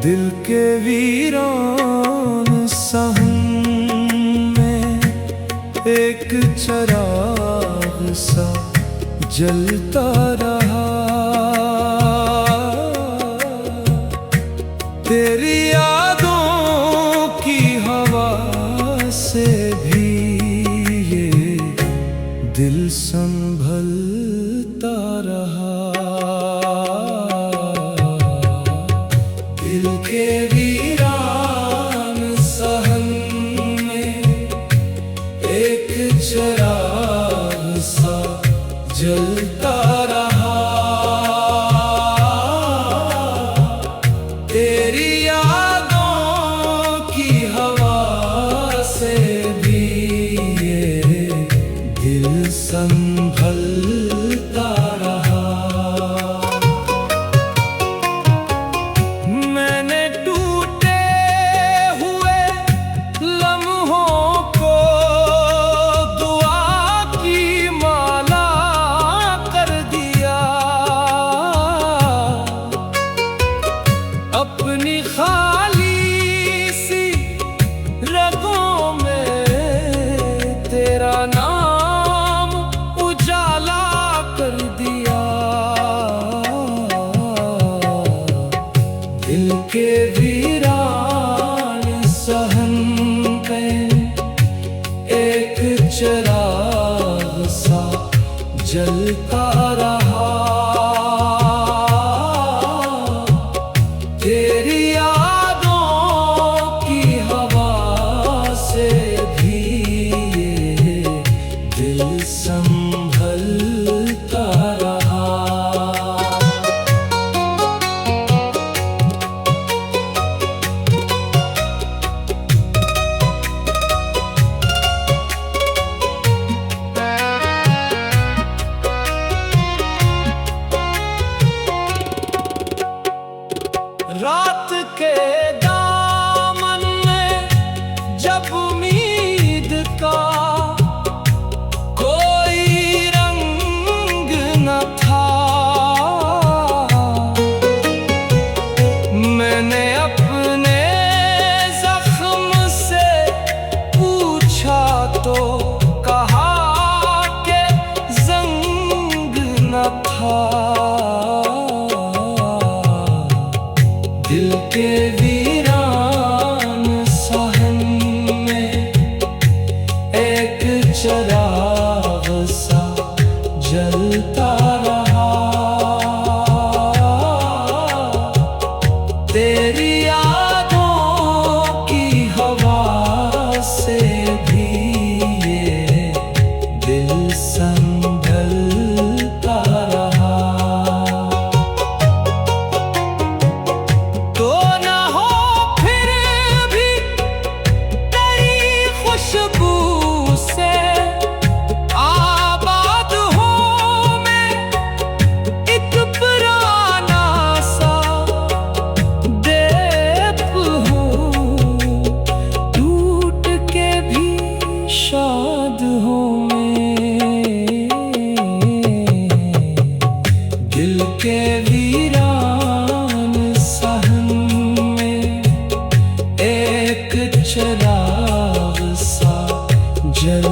दिल के वीरान सहन में एक चराग सा जलता रहा। तेरी यादों की हवा से भी ये दिल संभलता रहा। दिल के वीरान सहन में एक चिराग सा जलता रहा। तेरी यादों की हवा से भी ये दिल संभलता रहा। अपनी खाली सी रगों में तेरा नाम उजाला कर दिया। दिल के वीरान सहन में एक चिराग सा जलता रहा। तेरी यादों की हवा से भी ये दिल संभलता रहा। रात के दामन में जब उम्मीद का कोई रंग न था, मैंने अपने जख्म से पूछा तो कहा कि जंग न था। दिल के वीरान सहन में एक चिराग सा जलता रहा। तेरी यादों की हवा से भी ये दिल संभलता रहा। शाद हूँ मैं दिल के वीरान सहन में एक चिराग सा जल